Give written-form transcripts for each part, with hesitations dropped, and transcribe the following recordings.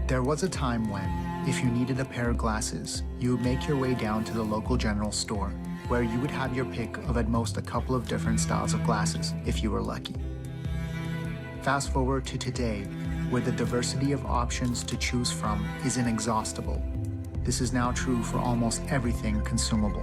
There was a time when, if you needed a pair of glasses, you would make your way down to the local general store, where you would have your pick of at most a couple of different styles of glasses, if you were lucky. Fast forward to today, where the diversity of options to choose from is inexhaustible. This is now true for almost everything consumable.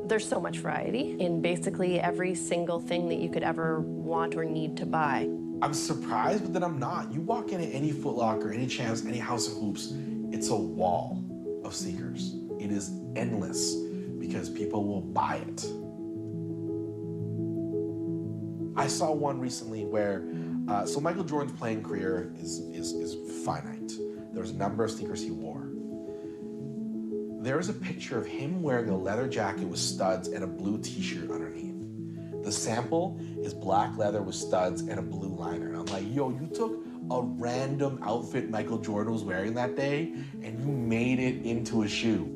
There's so much variety in basically every single thing that you could ever want or need to buy. I'm surprised, but then I'm not. You walk into any Foot Locker, any Champs, any House of Hoops, it's a wall of sneakers. It is endless because people will buy it. I saw one recently where, so Michael Jordan's playing career is finite. There's a number of sneakers he wore. There is a picture of him wearing a leather jacket with studs and a blue t-shirt underneath. The sample is black leather with studs and a blue liner. And I'm like, yo, you took a random outfit Michael Jordan was wearing that day and you made it into a shoe.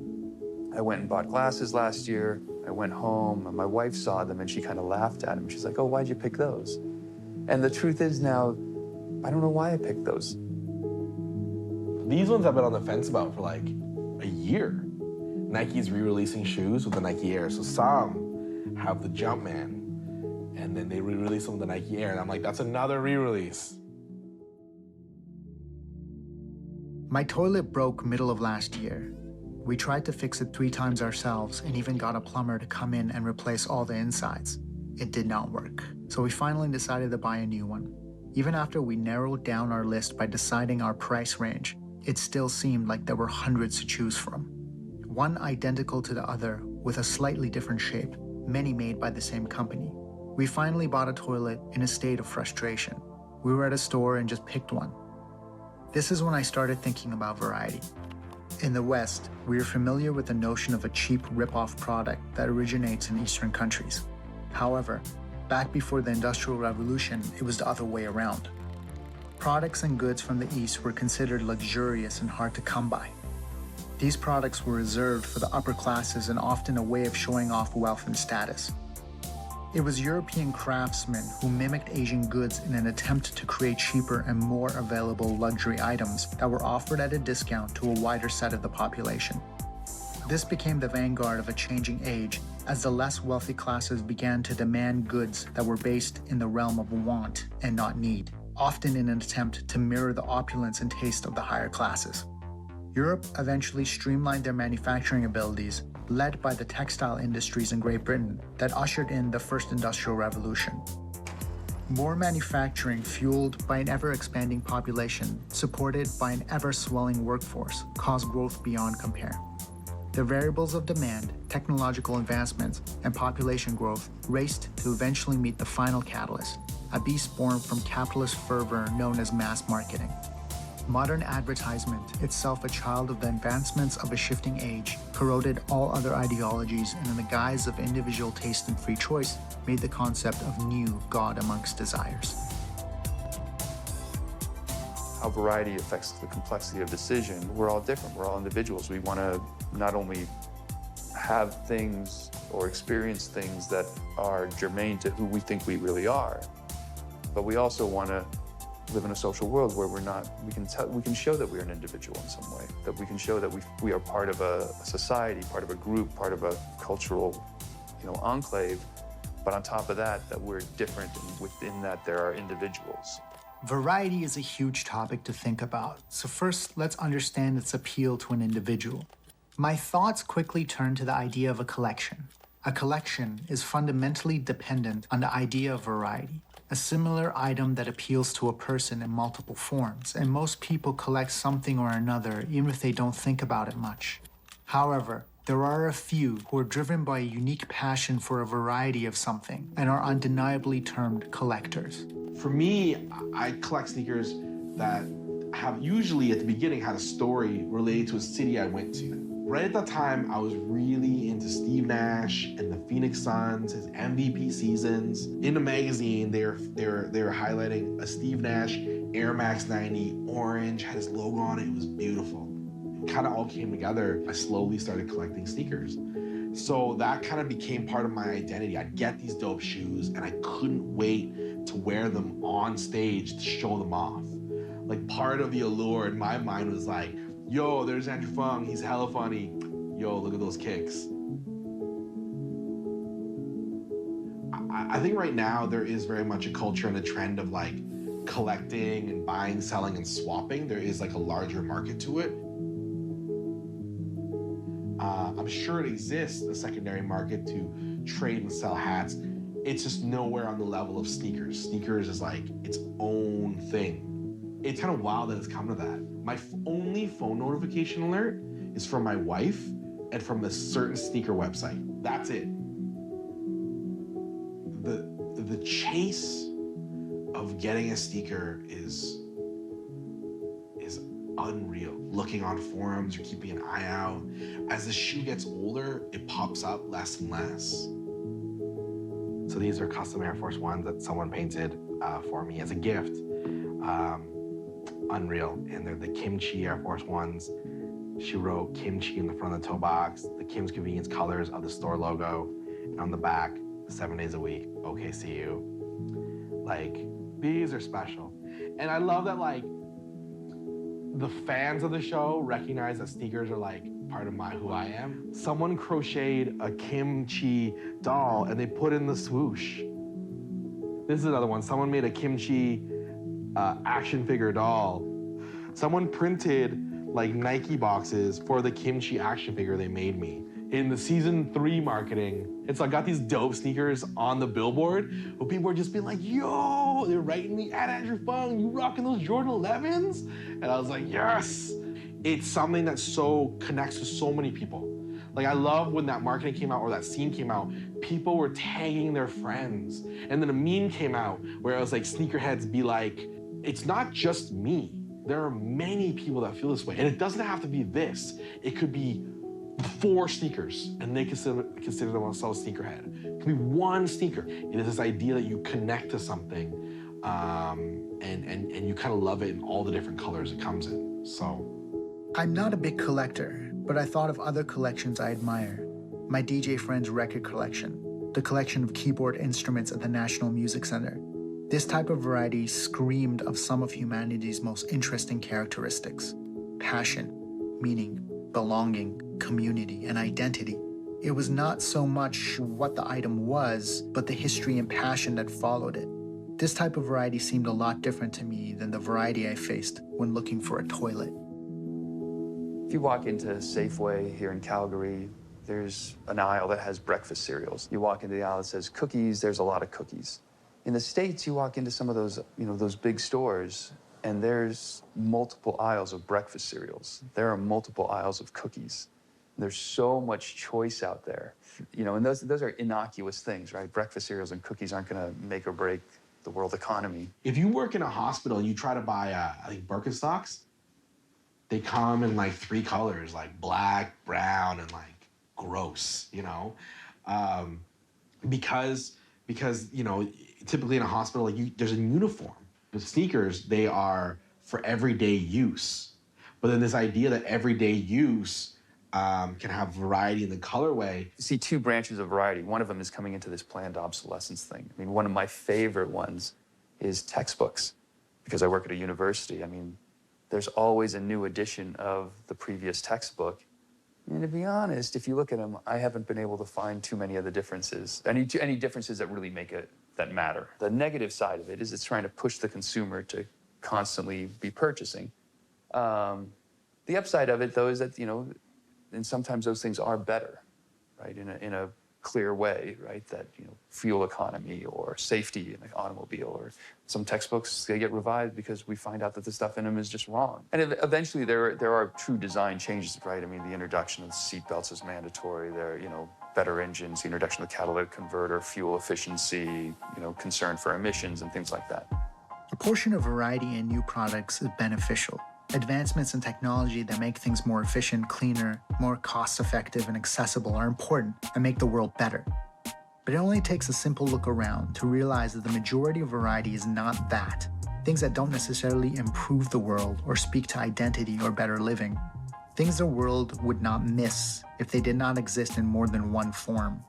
I went and bought glasses last year. I went home and my wife saw them and she kind of laughed at them. She's like, oh, why'd you pick those? And the truth is now, I don't know why I picked those. These ones I've been on the fence about for like a year. Nike's re-releasing shoes with the Nike Air. So some have the Jumpman, and then they re-release them with the Nike Air, and I'm like, that's another re-release. My toilet broke middle of last year. We tried to fix it 3 times ourselves and even got a plumber to come in and replace all the insides. It did not work, so we finally decided to buy a new one. Even after we narrowed down our list by deciding our price range, it still seemed like there were hundreds to choose from. One identical to the other with a slightly different shape, many made by the same company. We finally bought a toilet in a state of frustration. We were at a store and just picked one. This is when I started thinking about variety. In the West, we are familiar with the notion of a cheap rip-off product that originates in Eastern countries. However, back before the Industrial Revolution, it was the other way around. Products and goods from the East were considered luxurious and hard to come by. These products were reserved for the upper classes and often a way of showing off wealth and status. It was European craftsmen who mimicked Asian goods in an attempt to create cheaper and more available luxury items that were offered at a discount to a wider set of the population. This became the vanguard of a changing age as the less wealthy classes began to demand goods that were based in the realm of want and not need, often in an attempt to mirror the opulence and taste of the higher classes. Europe eventually streamlined their manufacturing abilities, led by the textile industries in Great Britain that ushered in the first industrial revolution. More manufacturing fueled by an ever-expanding population, supported by an ever-swelling workforce, caused growth beyond compare. The variables of demand, technological advancements, and population growth raced to eventually meet the final catalyst, a beast born from capitalist fervor known as mass marketing. Modern advertisement, itself a child of the advancements of a shifting age, corroded all other ideologies and in the guise of individual taste and free choice, made the concept of new God amongst desires. How variety affects the complexity of decision. We're all different, we're all individuals. We want to not only have things or experience things that are germane to who we think we really are, but we also want to live in a social world where we can show that we're an individual in some way, that we can show that we are part of a society, part of a group, part of a cultural, enclave, but on top of that, that we're different, and within that there are individuals. Variety is a huge topic to think about, so first let's understand its appeal to an individual. My thoughts quickly turn to the idea of a collection. A collection is fundamentally dependent on the idea of variety, a similar item that appeals to a person in multiple forms, and most people collect something or another even if they don't think about it much. However, there are a few who are driven by a unique passion for a variety of something and are undeniably termed collectors. For me, I collect sneakers that have usually at the beginning had a story related to a city I went to. Right at that time, I was really into Steve Nash and the Phoenix Suns, his MVP seasons. In the magazine, they were highlighting a Steve Nash Air Max 90 orange, had his logo on it. It was beautiful. kind of all came together. I slowly started collecting sneakers. So that kind of became part of my identity. I'd get these dope shoes and I couldn't wait to wear them on stage to show them off. Like part of the allure in my mind was like, yo, there's Andrew Fung, he's hella funny. Yo, look at those kicks. I think right now there is very much a culture and a trend of like collecting and buying, selling, and swapping. There is like a larger market to it. I'm sure it exists, a secondary market to trade and sell hats. It's just nowhere on the level of sneakers. Sneakers is like its own thing. It's kind of wild that it's come to that. My only phone notification alert is from my wife and from a certain sneaker website. That's it. The chase of getting a sneaker is unreal. Looking on forums or keeping an eye out. As the shoe gets older, it pops up less and less. So these are custom Air Force Ones that someone painted for me as a gift. Unreal. And they're the kimchi Air Force Ones. She wrote kimchi in the front of the toe box, the Kim's Convenience colors of the store logo, and on the back, 7 days a week, okay, see you. Like, these are special. And I love that, like, the fans of the show recognize that sneakers are like part of who I am. Someone crocheted a kimchi doll and they put in the swoosh. This is another one. Someone made a kimchi action figure doll. Someone printed like Nike boxes for the kimchi action figure they made me. In the season 3 marketing, it's like I got these dope sneakers on the billboard, but people were just being like, yo, they're writing me at Andrew Fung, you rocking those Jordan 11s? And I was like, yes. It's something that so connects to so many people. Like I love when that marketing came out or that scene came out, people were tagging their friends. And then a meme came out where it was like sneakerheads be like, it's not just me. There are many people that feel this way. And it doesn't have to be this. It could be 4 sneakers and they consider themselves sneakerhead. It could be 1 sneaker. It is this idea that you connect to something and you kind of love it in all the different colors it comes in, so. I'm not a big collector, but I thought of other collections I admire. My DJ friend's record collection, the collection of keyboard instruments at the National Music Center. This type of variety screamed of some of humanity's most interesting characteristics: passion, meaning, belonging, community, and identity. It was not so much what the item was, but the history and passion that followed it. This type of variety seemed a lot different to me than the variety I faced when looking for a toilet. If you walk into Safeway here in Calgary, there's an aisle that has breakfast cereals. You walk into the aisle that says cookies, there's a lot of cookies. In the States, you walk into some of those, those big stores, and there's multiple aisles of breakfast cereals. There are multiple aisles of cookies. There's so much choice out there. And those are innocuous things, right? Breakfast cereals and cookies aren't gonna make or break the world economy. If you work in a hospital and you try to buy, I think, Birkenstocks, they come in like 3 colors, like black, brown, and like gross, because typically in a hospital, there's a uniform. The sneakers, they are for everyday use. But then this idea that everyday use can have variety in the colorway. You see 2 branches of variety. One of them is coming into this planned obsolescence thing. I mean, one of my favorite ones is textbooks, because I work at a university. I mean, there's always a new edition of the previous textbook. And to be honest, if you look at them, I haven't been able to find too many of the differences, any differences that really that matter. The negative side of it is it's trying to push the consumer to constantly be purchasing. The upside of it, though, is that, and sometimes those things are better, right, in a clear way, right, that, fuel economy or safety in an automobile, or some textbooks, they get revised because we find out that the stuff in them is just wrong. And eventually there are true design changes, right? I mean, the introduction of seat belts is mandatory. There, better engines, the introduction of the catalytic converter, fuel efficiency, concern for emissions and things like that. A portion of variety in new products is beneficial. Advancements in technology that make things more efficient, cleaner, more cost-effective, and accessible are important and make the world better. But it only takes a simple look around to realize that the majority of variety is not that. Things that don't necessarily improve the world or speak to identity or better living. things the world would not miss if they did not exist in more than one form.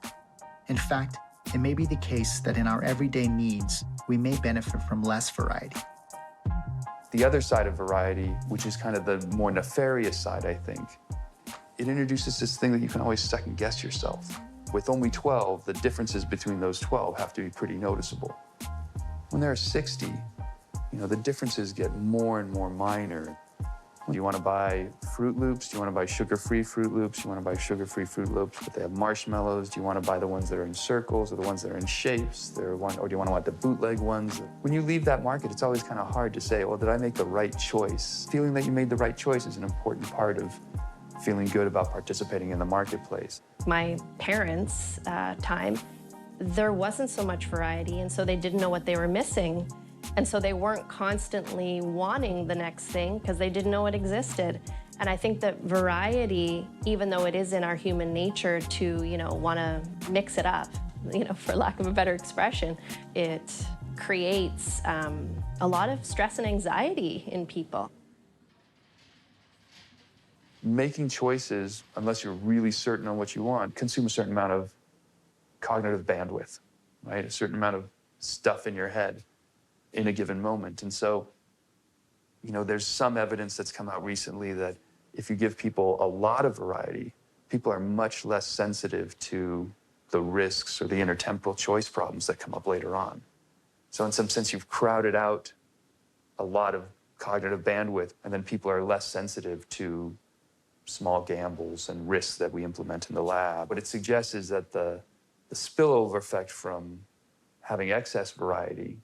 In fact, it may be the case that in our everyday needs, we may benefit from less variety. The other side of variety, which is kind of the more nefarious side, I think, it introduces this thing that you can always second guess yourself. With only 12, the differences between those 12 have to be pretty noticeable. When there are 60, the differences get more and more minor. Do you want to buy Fruit Loops? Do you want to buy sugar-free Fruit Loops? Do you want to buy sugar-free Fruit Loops, but they have marshmallows? Do you want to buy the ones that are in circles or the ones that are in shapes? Or do you want to buy the bootleg ones? When you leave that market, it's always kind of hard to say, well, did I make the right choice? Feeling that you made the right choice is an important part of feeling good about participating in the marketplace. My parents' time, there wasn't so much variety, and so they didn't know what they were missing. And so they weren't constantly wanting the next thing because they didn't know it existed. And I think that variety, even though it is in our human nature to, want to mix it up, for lack of a better expression, it creates a lot of stress and anxiety in people. Making choices, unless you're really certain on what you want, consume a certain amount of cognitive bandwidth, right? A certain amount of stuff in your head in a given moment. And so, there's some evidence that's come out recently that if you give people a lot of variety, people are much less sensitive to the risks or the intertemporal choice problems that come up later on. So in some sense, you've crowded out a lot of cognitive bandwidth, and then people are less sensitive to small gambles and risks that we implement in the lab. What it suggests is that the spillover effect from having excess variety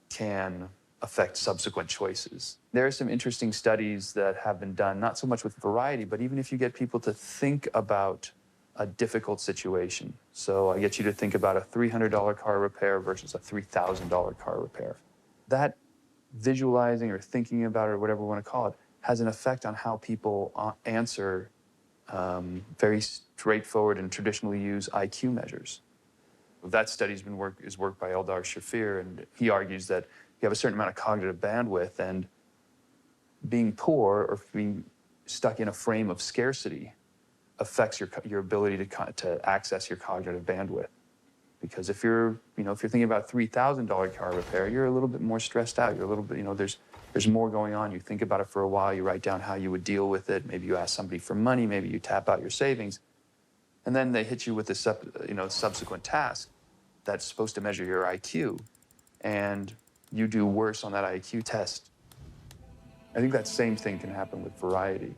can affect subsequent choices. There are some interesting studies that have been done, not so much with variety, but even if you get people to think about a difficult situation. So I get you to think about a $300 car repair versus a $3,000 car repair. That visualizing or thinking about it, or whatever we want to call it, has an effect on how people answer very straightforward and traditionally used IQ measures. That study's been worked by Eldar Shafir, and he argues that you have a certain amount of cognitive bandwidth, and being poor or being stuck in a frame of scarcity affects your ability to access your cognitive bandwidth. Because if you're thinking about $3,000 car repair, you're a little bit more stressed out. You're a little bit, there's more going on. You think about it for a while. You write down how you would deal with it. Maybe you ask somebody for money. Maybe you tap out your savings, and then they hit you with this subsequent task that's supposed to measure your IQ, and you do worse on that IQ test. I think that same thing can happen with variety.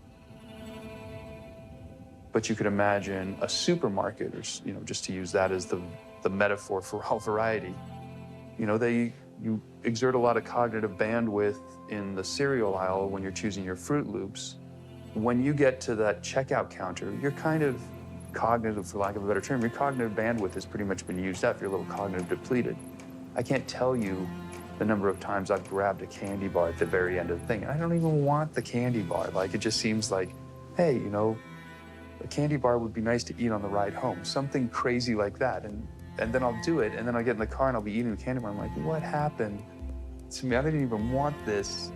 But you could imagine a supermarket, or just to use that as the metaphor for all variety. You exert a lot of cognitive bandwidth in the cereal aisle when you're choosing your Fruit Loops. When you get to that checkout counter, you're kind of cognitive, for lack of a better term, your cognitive bandwidth has pretty much been used up. You're a little cognitive depleted. I can't tell you the number of times I've grabbed a candy bar at the very end of the thing. And I don't even want the candy bar. It just seems like, hey, a candy bar would be nice to eat on the ride home. Something crazy like that. And then I'll do it, and then I'll get in the car and I'll be eating the candy bar. I'm like, what happened to me? I didn't even want this.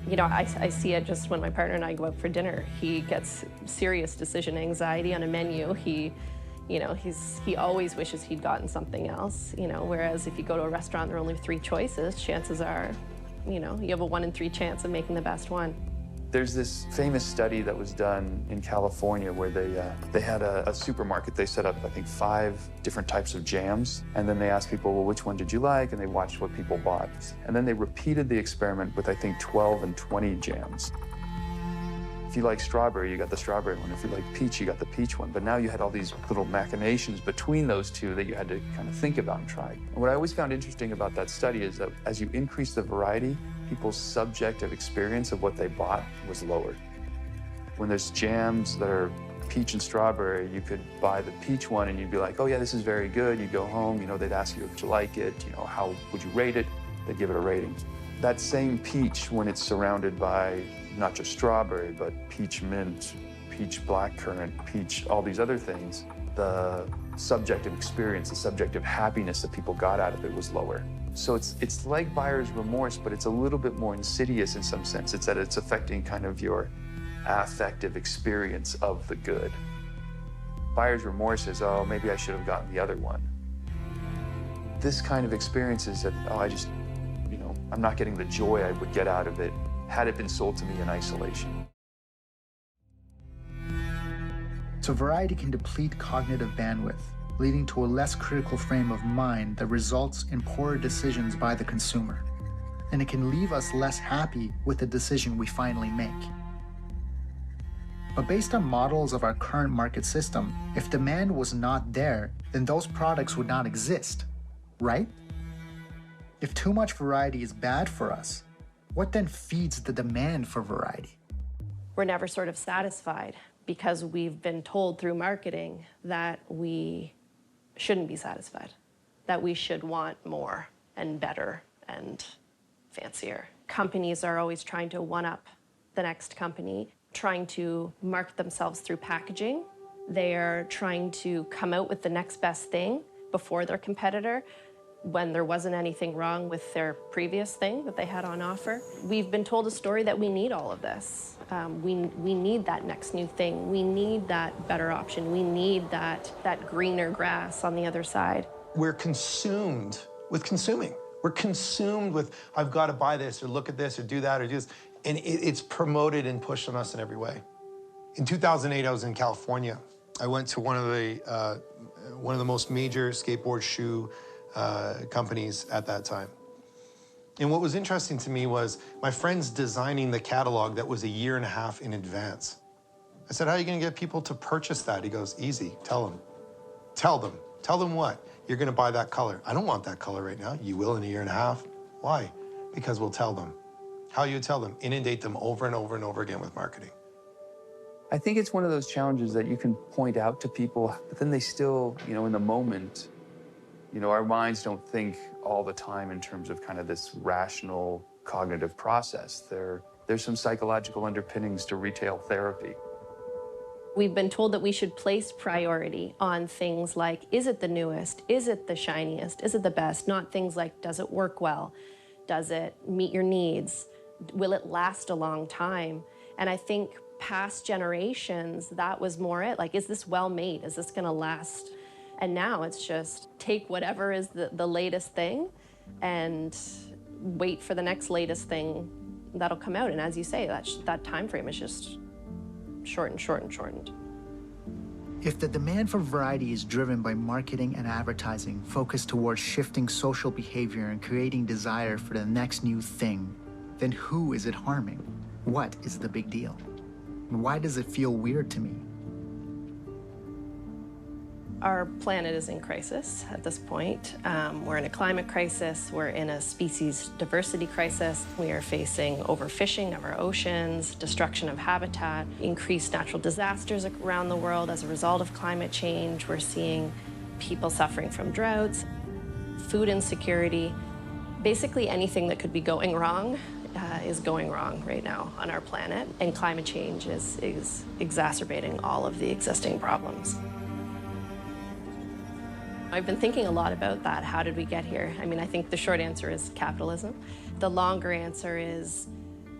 I see it just when my partner and I go out for dinner. He gets serious decision anxiety on a menu. He always wishes he'd gotten something else, whereas if you go to a restaurant, there are only 3 choices. Chances are, you have a 1 in 3 chance of making the best one. There's this famous study that was done in California where they had a supermarket. They set up, I think, 5 different types of jams. And then they asked people, well, which one did you like? And they watched what people bought. And then they repeated the experiment with, I think, 12 and 20 jams. If you like strawberry, you got the strawberry one. If you like peach, you got the peach one. But now you had all these little machinations between those two that you had to kind of think about and try. And what I always found interesting about that study is that as you increase the variety, people's subjective experience of what they bought was lowered. When there's jams that are peach and strawberry, you could buy the peach one and you'd be like, oh yeah, this is very good. You go home, they'd ask you if you like it, how would you rate it? They'd give it a rating. That same peach, when it's surrounded by not just strawberry, but peach mint, peach blackcurrant, peach, all these other things, the subjective experience, the subjective happiness that people got out of it was lower. So it's like buyer's remorse, but it's a little bit more insidious in some sense. It's that it's affecting kind of your affective experience of the good. Buyer's remorse is, oh, maybe I should have gotten the other one. This kind of experience is that, oh, I'm not getting the joy I would get out of it had it been sold to me in isolation. So variety can deplete cognitive bandwidth, leading to a less critical frame of mind that results in poorer decisions by the consumer. And it can leave us less happy with the decision we finally make. But based on models of our current market system, if demand was not there, then those products would not exist, right? If too much variety is bad for us, what then feeds the demand for variety? We're never sort of satisfied because we've been told through marketing that we shouldn't be satisfied, that we should want more and better and fancier. Companies are always trying to one-up the next company, trying to market themselves through packaging. They are trying to come out with the next best thing before their competitor when there wasn't anything wrong with their previous thing that they had on offer. We've been told a story that we need all of this. We need that next new thing. We need that better option. We need that greener grass on the other side. We're consumed with consuming. We're consumed with, I've got to buy this or look at this or do that or do this. And it's promoted and pushed on us in every way. In 2008, I was in California. I went to one of the most major skateboard shoe companies at that time. And what was interesting to me was my friend's designing the catalog that was a year and a half in advance. I said, how are you going to get people to purchase that? He goes, easy, tell them. Tell them. Tell them what? You're going to buy that color. I don't want that color right now. You will in a year and a half. Why? Because we'll tell them. How you tell them? Inundate them over and over and over again with marketing. I think it's one of those challenges that you can point out to people, but then they still, in the moment, our minds don't think all the time in terms of kind of this rational cognitive process. There's some psychological underpinnings to retail therapy. We've been told that we should place priority on things like, is it the newest? Is it the shiniest? Is it the best? Not things like, does it work well? Does it meet your needs? Will it last a long time? And I think past generations, that was more it. Like, is this well made? Is this gonna last? And now it's just take whatever is the latest thing and wait for the next latest thing that'll come out. And as you say, that time frame is just shortened. If the demand for variety is driven by marketing and advertising focused towards shifting social behavior and creating desire for the next new thing, then who is it harming? What is the big deal? And why does it feel weird to me? Our planet is in crisis at this point. We're in a climate crisis. We're in a species diversity crisis. We are facing overfishing of our oceans, destruction of habitat, increased natural disasters around the world as a result of climate change. We're seeing people suffering from droughts, food insecurity. Basically anything that could be going wrong is going wrong right now on our planet. And climate change is exacerbating all of the existing problems. I've been thinking a lot about that. How did we get here? I mean, I think the short answer is capitalism. The longer answer is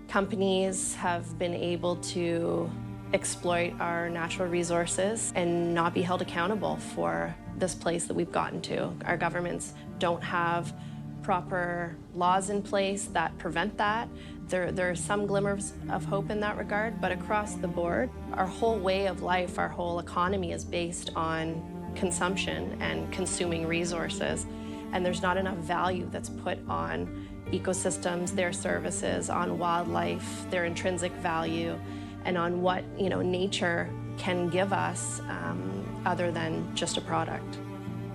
companies have been able to exploit our natural resources and not be held accountable for this place that we've gotten to. Our governments don't have proper laws in place that prevent that. There are some glimmers of hope in that regard, but across the board, our whole way of life, our whole economy is based on consumption and consuming resources, and there's not enough value that's put on ecosystems, their services, on wildlife, their intrinsic value, and on what nature can give us other than just a product.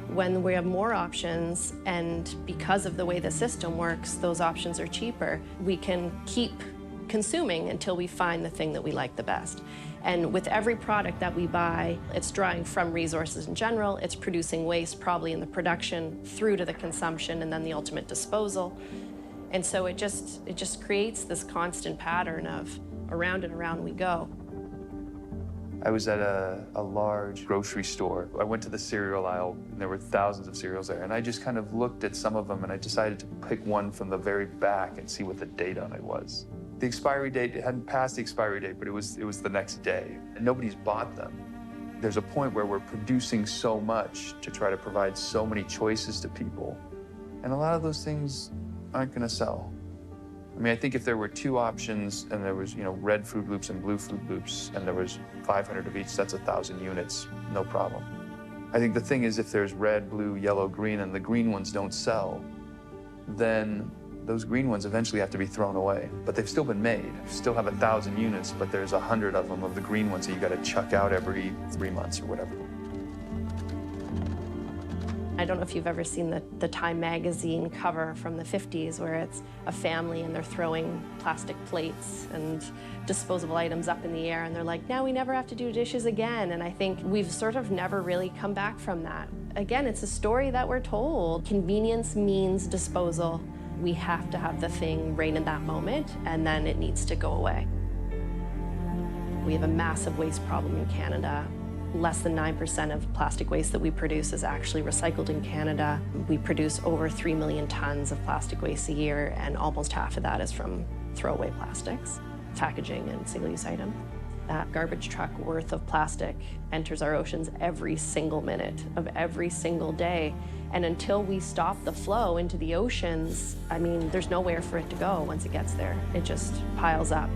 When we have more options, and because of the way the system works, those options are cheaper, we can keep consuming until we find the thing that we like the best. And with every product that we buy, it's drawing from resources in general, it's producing waste probably in the production through to the consumption and then the ultimate disposal. And so it just creates this constant pattern of around and around we go. I was at a large grocery store. I went to the cereal aisle, and there were thousands of cereals there, and I just kind of looked at some of them, and I decided to pick one from the very back and see what the date on it was. The expiry date, it hadn't passed the expiry date, but it was the next day, and nobody's bought them. There's a point where we're producing so much to try to provide so many choices to people, and a lot of those things aren't gonna sell. I mean, I think if there were two options and there was, red Fruit Loops and blue Fruit Loops, and there was 500 of each, that's 1,000 units, no problem. I think the thing is, if there's red, blue, yellow, green, and the green ones don't sell, then those green ones eventually have to be thrown away. But they've still been made. You still have 1,000 units, but there's 100 of them of the green ones that you gotta chuck out every 3 months or whatever. I don't know if you've ever seen the Time magazine cover from the 50s where it's a family and they're throwing plastic plates and disposable items up in the air, and they're like, now we never have to do dishes again. And I think we've sort of never really come back from that. Again, it's a story that we're told. Convenience means disposal. We have to have the thing right in that moment, and then it needs to go away. We have a massive waste problem in Canada. Less than 9% of plastic waste that we produce is actually recycled in Canada. We produce over 3 million tons of plastic waste a year, and almost half of that is from throwaway plastics, packaging, and single-use items. That garbage truck worth of plastic enters our oceans every single minute of every single day. And until we stop the flow into the oceans, I mean, there's nowhere for it to go once it gets there. It just piles up.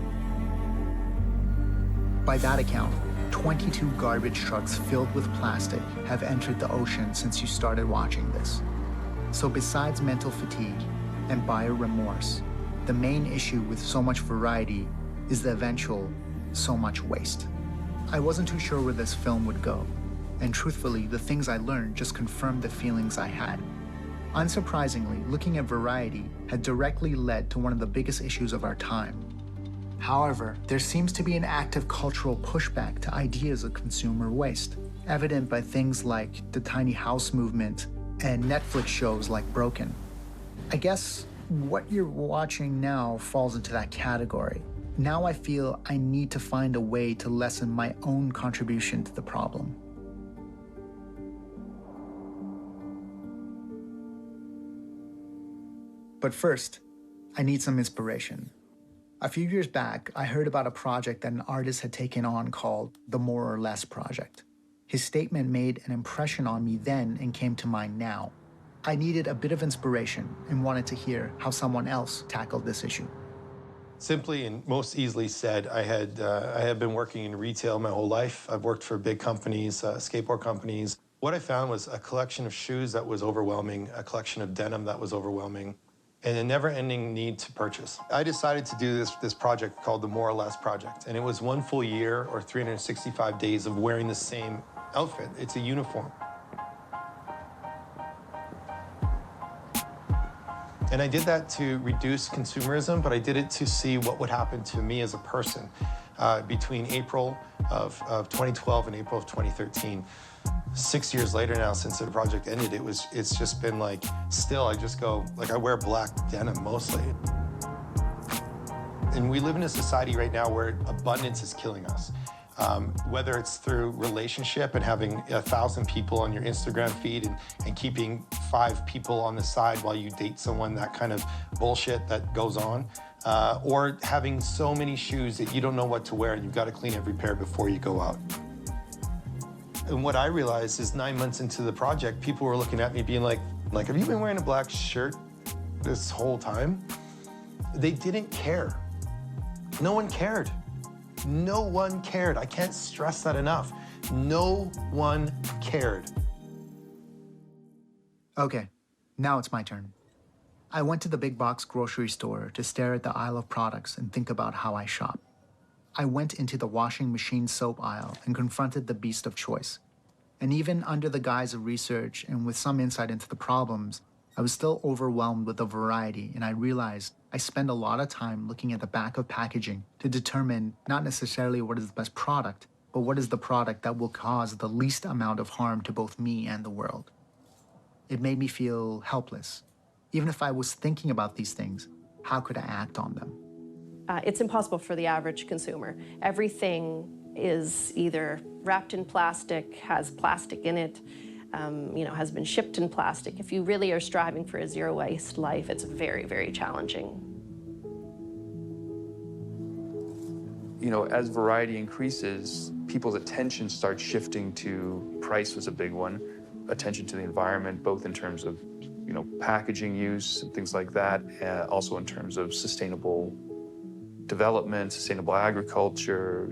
By that account, 22 garbage trucks filled with plastic have entered the ocean since you started watching this. So besides mental fatigue and buyer remorse, the main issue with so much variety is the eventual so much waste. I wasn't too sure where this film would go, and truthfully, the things I learned just confirmed the feelings I had. Unsurprisingly, looking at variety had directly led to one of the biggest issues of our time. However, there seems to be an active cultural pushback to ideas of consumer waste, evident by things like the tiny house movement and Netflix shows like Broken. I guess what you're watching now falls into that category. Now I feel I need to find a way to lessen my own contribution to the problem. But first, I need some inspiration. A few years back, I heard about a project that an artist had taken on called the More or Less Project. His statement made an impression on me then and came to mind now. I needed a bit of inspiration and wanted to hear how someone else tackled this issue. Simply and most easily said, I had been working in retail my whole life. I've worked for big companies, skateboard companies. What I found was a collection of shoes that was overwhelming, a collection of denim that was overwhelming, and a never-ending need to purchase. I decided to do this project called the More or Less Project, and it was 1 full year or 365 days of wearing the same outfit. It's a uniform. And I did that to reduce consumerism, but I did it to see what would happen to me as a person between April of 2012 and April of 2013. 6 years later now, since the project ended, it's just been like, still, I just go, like, I wear black denim mostly. And we live in a society right now where abundance is killing us. Whether it's through relationship and having 1,000 people on your Instagram feed and keeping 5 people on the side while you date someone, that kind of bullshit that goes on, or having so many shoes that you don't know what to wear and you've got to clean every pair before you go out. And what I realized is 9 months into the project, people were looking at me being like, have you been wearing a black shirt this whole time? They didn't care. No one cared. No one cared. I can't stress that enough. No one cared. Okay, now it's my turn. I went to the big box grocery store to stare at the aisle of products and think about how I shop. I went into the washing machine soap aisle and confronted the beast of choice. And even under the guise of research and with some insight into the problems, I was still overwhelmed with the variety, and I realized I spend a lot of time looking at the back of packaging to determine not necessarily what is the best product, but what is the product that will cause the least amount of harm to both me and the world. It made me feel helpless. Even if I was thinking about these things, how could I act on them? It's impossible for the average consumer. Everything is either wrapped in plastic, has plastic in it, has been shipped in plastic. If you really are striving for a zero waste life, it's very, very challenging. As variety increases, people's attention starts shifting to price was a big one, attention to the environment, both in terms of, packaging use and things like that, also in terms of sustainable development, sustainable agriculture,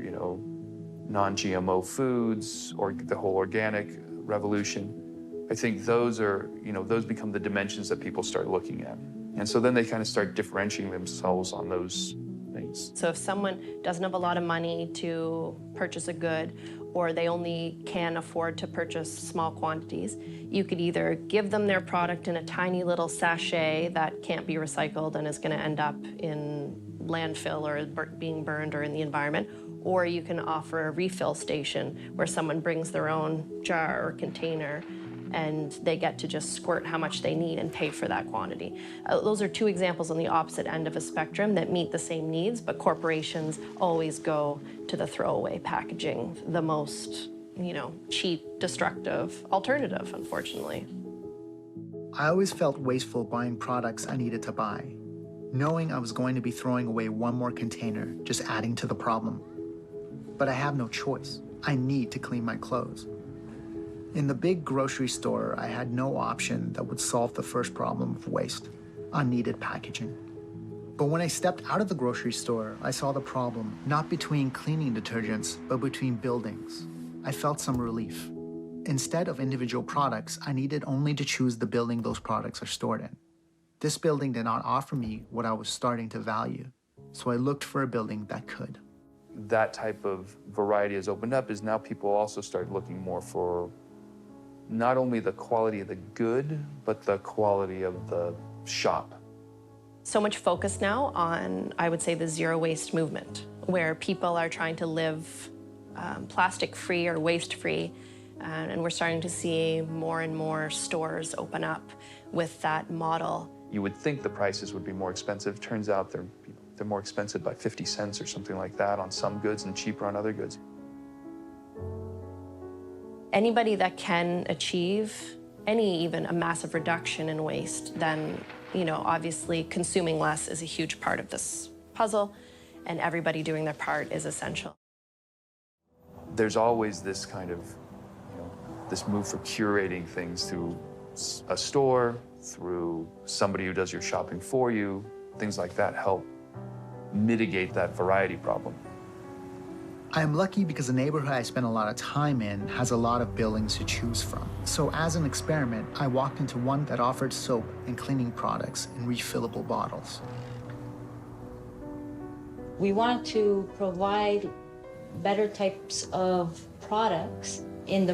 non-GMO foods, or the whole organic revolution. I think those become the dimensions that people start looking at. And so then they kind of start differentiating themselves on those things. So if someone doesn't have a lot of money to purchase a good, or they only can afford to purchase small quantities, you could either give them their product in a tiny little sachet that can't be recycled and is going to end up in landfill or being burned or in the environment, or you can offer a refill station where someone brings their own jar or container and they get to just squirt how much they need and pay for that quantity. Those are two examples on the opposite end of a spectrum that meet the same needs, but corporations always go to the throwaway packaging, the most, cheap, destructive alternative, unfortunately. I always felt wasteful buying products I needed to buy, knowing I was going to be throwing away one more container, just adding to the problem. But I have no choice. I need to clean my clothes. In the big grocery store, I had no option that would solve the first problem of waste, unneeded packaging. But when I stepped out of the grocery store, I saw the problem not between cleaning detergents, but between buildings. I felt some relief. Instead of individual products, I needed only to choose the building those products are stored in. This building did not offer me what I was starting to value, so I looked for a building that could. That type of variety has opened up is now people also start looking more for not only the quality of the good, but the quality of the shop. So much focus now on, I would say, the zero waste movement, where people are trying to live plastic-free or waste-free, and we're starting to see more and more stores open up with that model. You would think the prices would be more expensive. Turns out they're more expensive by 50 cents or something like that on some goods and cheaper on other goods. Anybody that can achieve even a massive reduction in waste, then, obviously consuming less is a huge part of this puzzle, and everybody doing their part is essential. There's always this kind of, this move for curating things through a store, through somebody who does your shopping for you. Things like that help mitigate that variety problem. I am lucky because the neighborhood I spend a lot of time in has a lot of buildings to choose from. So as an experiment, I walked into one that offered soap and cleaning products in refillable bottles. We want to provide better types of products in the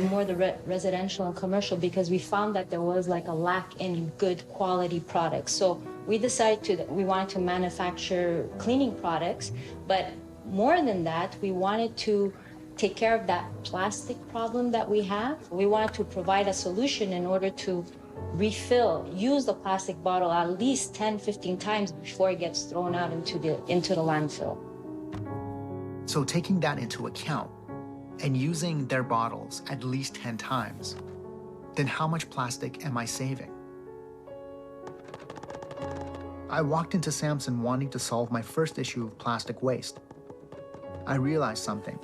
residential and commercial, because we found that there was like a lack in good quality products. So we decided we wanted to manufacture cleaning products, but more than that, we wanted to take care of that plastic problem that we have. We wanted to provide a solution in order to use the plastic bottle at least 10, 15 times before it gets thrown out into the landfill. So taking that into account and using their bottles at least 10 times, then how much plastic am I saving? I walked into Samson wanting to solve my first issue of plastic waste. I realized something.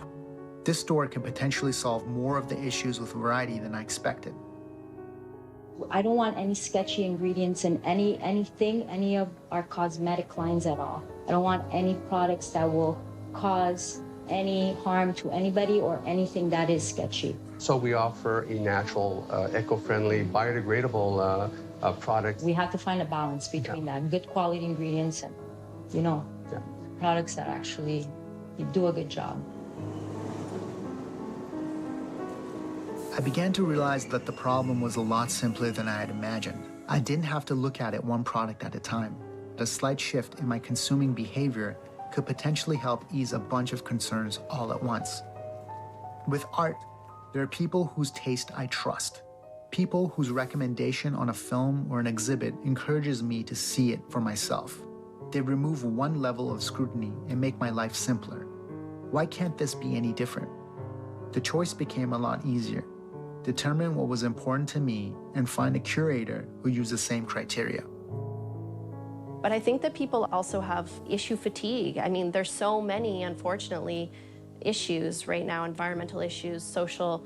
This store can potentially solve more of the issues with variety than I expected. I don't want any sketchy ingredients in any of our cosmetic lines at all. I don't want any products that will cause any harm to anybody or anything that is sketchy. So we offer a natural, eco-friendly, biodegradable product. We have to find a balance between that good quality ingredients and, products that actually do a good job. I began to realize that the problem was a lot simpler than I had imagined. I didn't have to look at it one product at a time. A slight shift in my consuming behavior could potentially help ease a bunch of concerns all at once. With art, there are people whose taste I trust. People whose recommendation on a film or an exhibit encourages me to see it for myself. They remove one level of scrutiny and make my life simpler. Why can't this be any different? The choice became a lot easier. Determine what was important to me and find a curator who used the same criteria. But I think that people also have issue fatigue. I mean, there's so many, unfortunately, issues right now, environmental issues, social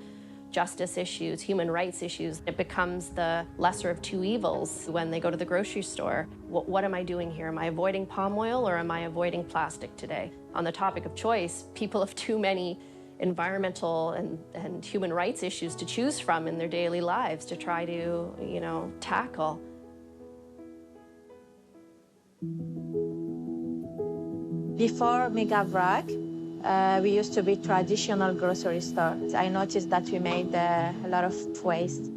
justice issues, human rights issues. It becomes the lesser of two evils when they go to the grocery store. What am I doing here? Am I avoiding palm oil or am I avoiding plastic today? On the topic of choice, people have too many environmental and human rights issues to choose from in their daily lives to try to, tackle. Before Mega Vrac, we used to be traditional grocery store. I noticed that we made a lot of waste.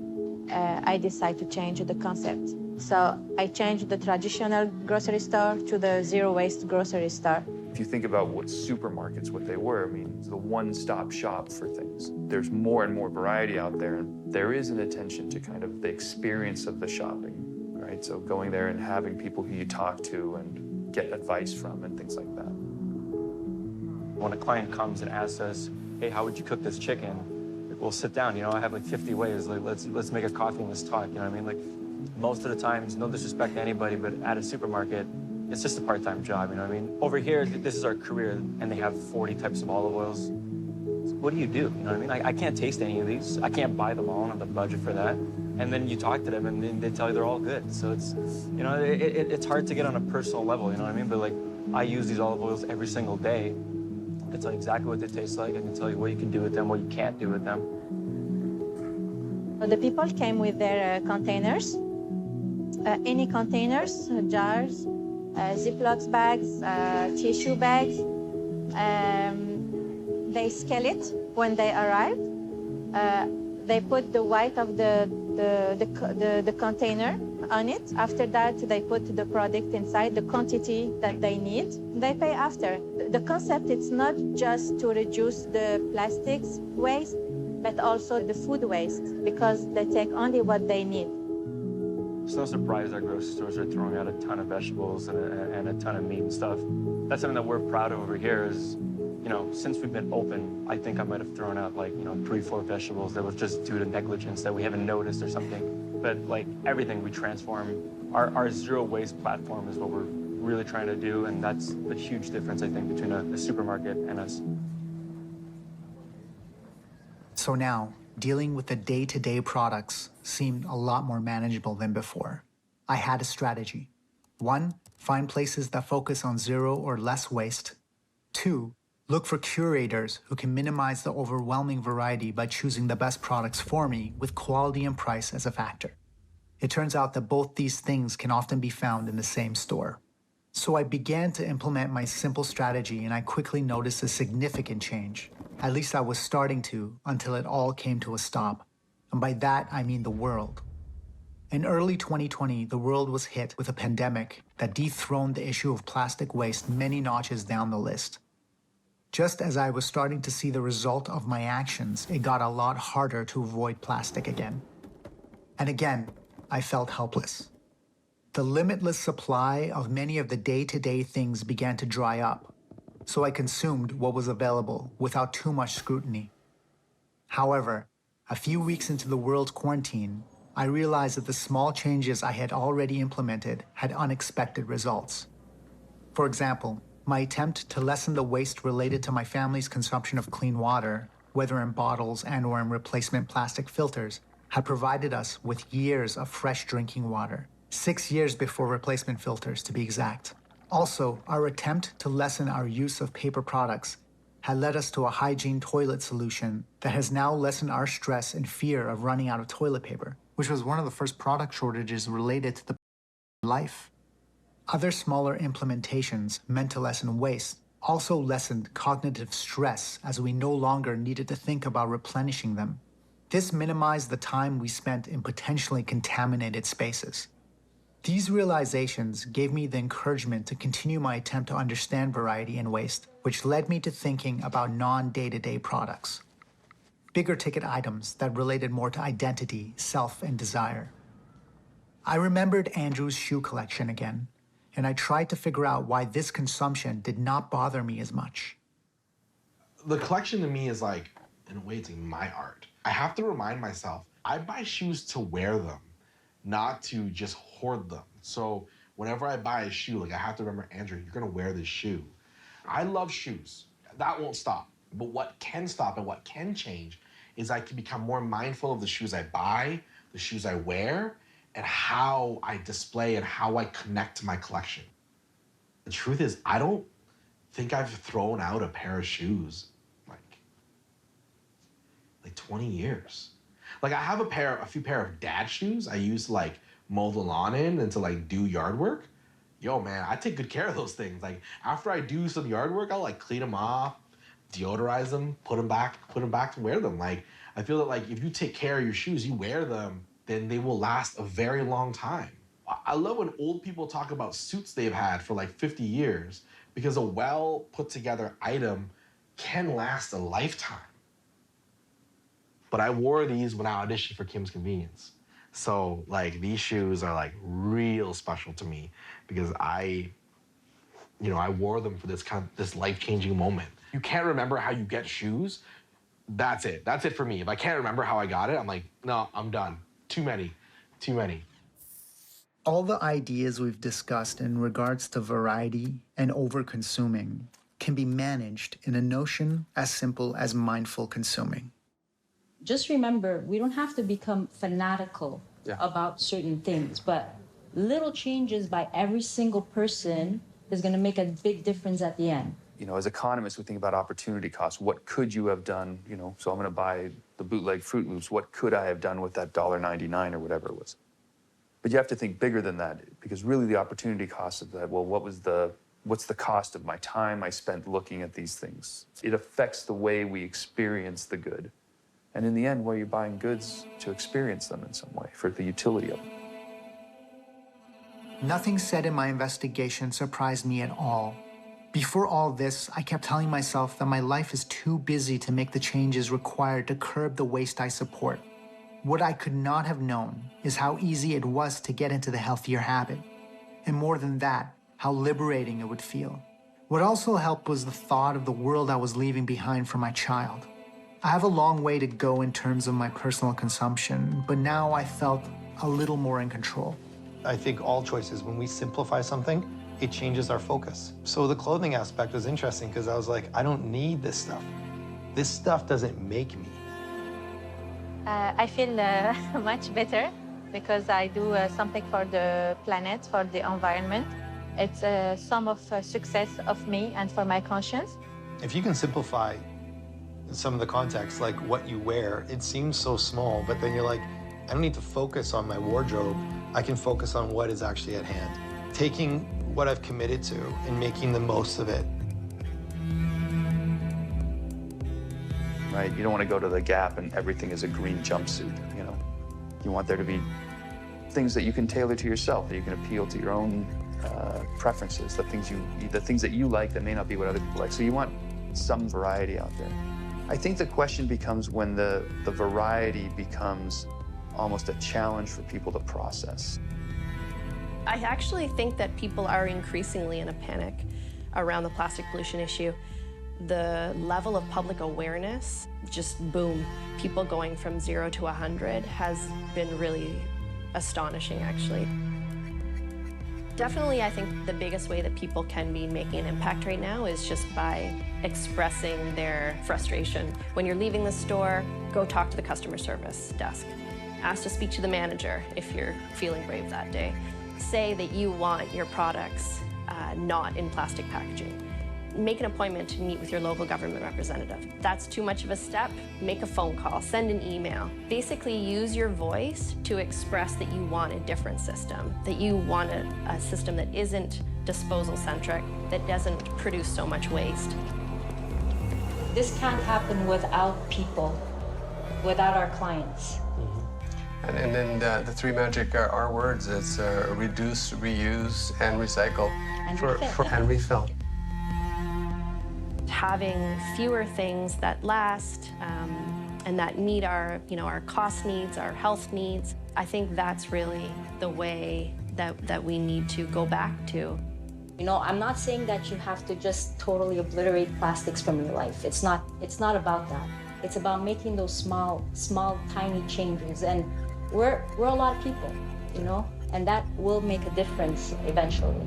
I decided to change the concept. So I changed the traditional grocery store to the zero waste grocery store. If you think about what supermarkets, what they were, I mean, it's the one-stop shop for things. There's more and more variety out there, and there is an attention to kind of the experience of the shopping, right? So going there and having people who you talk to and get advice from and things like that. When a client comes and asks us, hey, how would you cook this chicken? We'll sit down, I have like 50 ways, like let's make a coffee and let's talk, you know what I mean? Like most of the times, no disrespect to anybody, but at a supermarket, it's just a part-time job, you know what I mean? Over here, this is our career, and they have 40 types of olive oils. What do? You know what I mean? I can't taste any of these. I can't buy them all. I don't have the budget for that. And then you talk to them, and then they tell you they're all good. So it's, it's hard to get on a personal level, you know what I mean? But like, I use these olive oils every single day. I can tell you exactly what they taste like. I can tell you what you can do with them, what you can't do with them. The people came with their containers, any containers, jars, Ziploc bags, tissue bags. They scale it when they arrive. They put the weight of the container on it. After that, they put the product inside, the quantity that they need. They pay after. The concept is not just to reduce the plastics waste, but also the food waste, because they take only what they need. It's no surprise that grocery stores are throwing out a ton of vegetables and a ton of meat and stuff. That's something that we're proud of over here is, since we've been open, I think I might have thrown out like, 3-4 vegetables that was just due to negligence that we haven't noticed or something. But like everything we transform, our zero waste platform is what we're really trying to do. And that's the huge difference, I think, between a supermarket and us. So now, dealing with the day-to-day products seemed a lot more manageable than before. I had a strategy. 1, find places that focus on zero or less waste. 2, look for curators who can minimize the overwhelming variety by choosing the best products for me with quality and price as a factor. It turns out that both these things can often be found in the same store. So I began to implement my simple strategy, and I quickly noticed a significant change. At least I was starting to, until it all came to a stop. And by that, I mean the world. In early 2020, the world was hit with a pandemic that dethroned the issue of plastic waste many notches down the list. Just as I was starting to see the result of my actions, it got a lot harder to avoid plastic again. And again, I felt helpless. The limitless supply of many of the day-to-day things began to dry up, so I consumed what was available without too much scrutiny. However, a few weeks into the world's quarantine, I realized that the small changes I had already implemented had unexpected results. For example, my attempt to lessen the waste related to my family's consumption of clean water, whether in bottles and/or in replacement plastic filters, had provided us with years of fresh drinking water. 6 years before replacement filters, to be exact. Also, our attempt to lessen our use of paper products had led us to a hygiene toilet solution that has now lessened our stress and fear of running out of toilet paper, which was one of the first product shortages related to the life. Other smaller implementations meant to lessen waste also lessened cognitive stress as we no longer needed to think about replenishing them. This minimized the time we spent in potentially contaminated spaces. These realizations gave me the encouragement to continue my attempt to understand variety and waste, which led me to thinking about non-day-to-day products. Bigger ticket items that related more to identity, self, and desire. I remembered Andrew's shoe collection again, and I tried to figure out why this consumption did not bother me as much. The collection to me is like, in a way, it's like my art. I have to remind myself, I buy shoes to wear them, not to just hoard them. So whenever I buy a shoe, like I have to remember, Andrew, you're gonna wear this shoe. I love shoes. That won't stop. But what can stop and what can change is I can become more mindful of the shoes I buy, the shoes I wear, and how I display and how I connect to my collection. The truth is, I don't think I've thrown out a pair of shoes like 20 years. Like I have a few pair of dad shoes I use to like mow the lawn in and to like do yard work. Yo, man, I take good care of those things. Like after I do some yard work, I'll like clean them off, deodorize them, put them back to wear them. Like I feel that like if you take care of your shoes, you wear them, then they will last a very long time. I love when old people talk about suits they've had for like 50 years because a well put together item can last a lifetime. But I wore these when I auditioned for Kim's Convenience. So like these shoes are like real special to me because I wore them for this life-changing moment. You can't remember how you get shoes. That's it. That's it for me. If I can't remember how I got it, I'm like, no, I'm done. Too many. All the ideas we've discussed in regards to variety and overconsuming can be managed in a notion as simple as mindful consuming. Just remember, we don't have to become fanatical about certain things, but little changes by every single person is going to make a big difference at the end. You know, as economists, we think about opportunity costs. What could you have done? You know, so I'm going to buy the bootleg Fruit Loops. What could I have done with that $1.99 or whatever it was? But you have to think bigger than that, because really the opportunity cost of that, well, what's the cost of my time I spent looking at these things? It affects the way we experience the good. And in the end, well, you're buying goods to experience them in some way, for the utility of them. Nothing said in my investigation surprised me at all. Before all this, I kept telling myself that my life is too busy to make the changes required to curb the waste I support. What I could not have known is how easy it was to get into the healthier habit. And more than that, how liberating it would feel. What also helped was the thought of the world I was leaving behind for my child. I have a long way to go in terms of my personal consumption, but now I felt a little more in control. I think all choices, when we simplify something, it changes our focus. So the clothing aspect was interesting because I was like, I don't need this stuff. This stuff doesn't make me. I feel much better because I do something for the planet, for the environment. It's a sum of success of me and for my conscience. If you can simplify some of the context, like what you wear, it seems so small, but then you're like, I don't need to focus on my wardrobe. I can focus on what is actually at hand. Taking what I've committed to and making the most of it. Right? You don't want to go to the Gap and everything is a green jumpsuit, you know? You want there to be things that you can tailor to yourself, that you can appeal to your own preferences, the things that you like that may not be what other people like. So you want some variety out there. I think the question becomes when the variety becomes almost a challenge for people to process. I actually think that people are increasingly in a panic around the plastic pollution issue. The level of public awareness, just boom. People going from 0 to 100 has been really astonishing, actually. Definitely, I think the biggest way that people can be making an impact right now is just by expressing their frustration. When you're leaving the store, go talk to the customer service desk. Ask to speak to the manager if you're feeling brave that day. Say that you want your products not in plastic packaging. Make an appointment to meet with your local government representative. If that's too much of a step, make a phone call, send an email. Basically use your voice to express that you want a different system, that you want a system that isn't disposal-centric, that doesn't produce so much waste. This can't happen without people, without our clients. And then the three magic R words, it's reduce, reuse, and recycle. And refill. Having fewer things that last and that meet our cost needs, our health needs, I think that's really the way that we need to go back to. You know, I'm not saying that you have to just totally obliterate plastics from your life. It's not about that. It's about making those small, tiny changes. And we're a lot of people, you know, and that will make a difference eventually.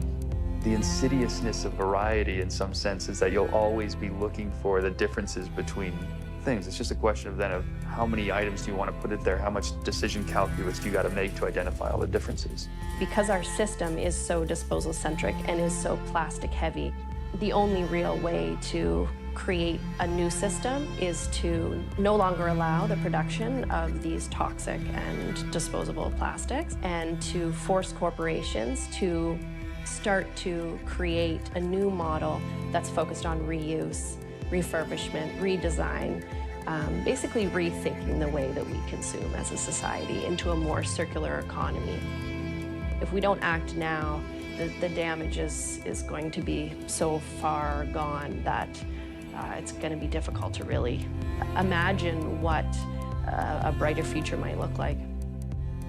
The insidiousness of variety in some sense is that you'll always be looking for the differences between things. It's just a question of then of how many items do you want to put it there? How much decision calculus do you got to make to identify all the differences? Because our system is so disposal-centric and is so plastic-heavy, the only real way to create a new system is to no longer allow the production of these toxic and disposable plastics and to force corporations to start to create a new model that's focused on reuse, refurbishment, redesign, basically rethinking the way that we consume as a society into a more circular economy. If we don't act now, the damage is going to be so far gone that it's going to be difficult to really imagine what a brighter future might look like.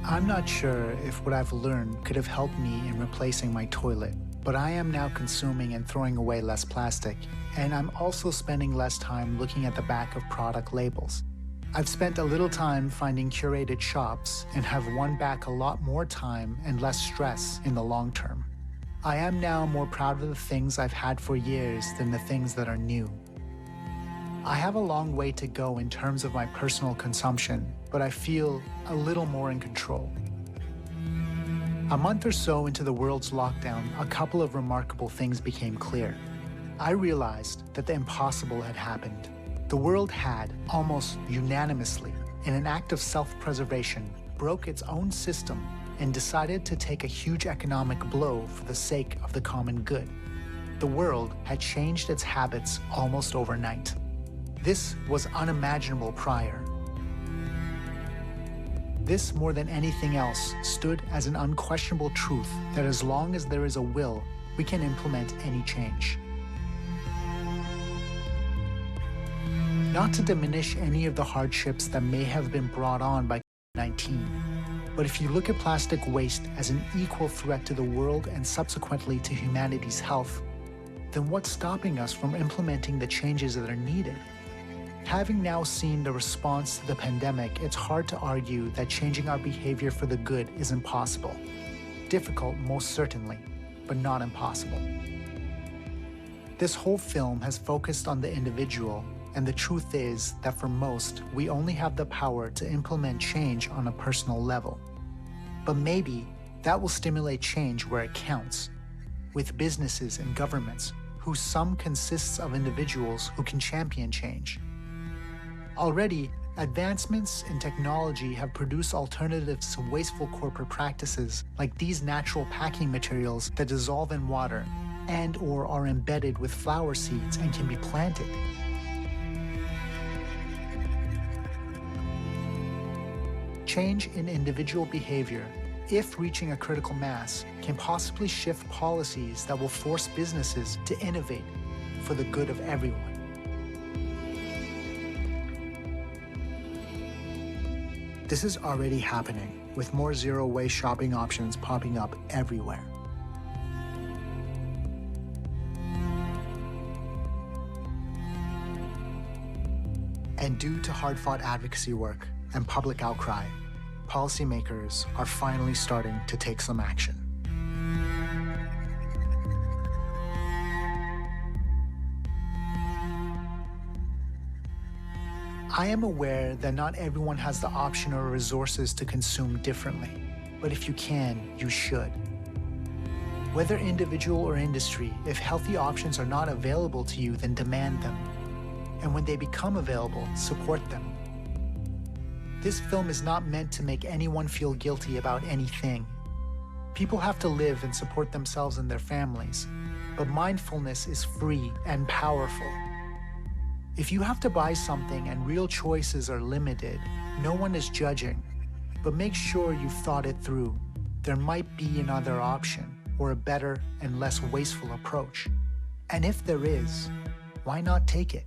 I'm not sure if what I've learned could have helped me in replacing my toilet, but I am now consuming and throwing away less plastic, and I'm also spending less time looking at the back of product labels. I've spent a little time finding curated shops and have won back a lot more time and less stress in the long term. I am now more proud of the things I've had for years than the things that are new. I have a long way to go in terms of my personal consumption, but I feel a little more in control. A month or so into the world's lockdown, a couple of remarkable things became clear. I realized that the impossible had happened. The world had, almost unanimously, in an act of self-preservation, broke its own system and decided to take a huge economic blow for the sake of the common good. The world had changed its habits almost overnight. This was unimaginable prior. This, more than anything else, stood as an unquestionable truth that as long as there is a will, we can implement any change. Not to diminish any of the hardships that may have been brought on by COVID-19, but if you look at plastic waste as an equal threat to the world and subsequently to humanity's health, then what's stopping us from implementing the changes that are needed? Having now seen the response to the pandemic, it's hard to argue that changing our behavior for the good is impossible. Difficult, most certainly, but not impossible. This whole film has focused on the individual, and the truth is that for most, we only have the power to implement change on a personal level. But maybe that will stimulate change where it counts, with businesses and governments, whose sum consists of individuals who can champion change. Already, advancements in technology have produced alternatives to wasteful corporate practices like these natural packing materials that dissolve in water and/or are embedded with flower seeds and can be planted. Change in individual behavior, if reaching a critical mass, can possibly shift policies that will force businesses to innovate for the good of everyone. This is already happening, with more zero-waste shopping options popping up everywhere. And due to hard-fought advocacy work and public outcry, policymakers are finally starting to take some action. I am aware that not everyone has the option or resources to consume differently, but if you can, you should. Whether individual or industry, if healthy options are not available to you, then demand them. And when they become available, support them. This film is not meant to make anyone feel guilty about anything. People have to live and support themselves and their families, but mindfulness is free and powerful. If you have to buy something and real choices are limited, no one is judging, but make sure you've thought it through. There might be another option or a better and less wasteful approach. And if there is, why not take it?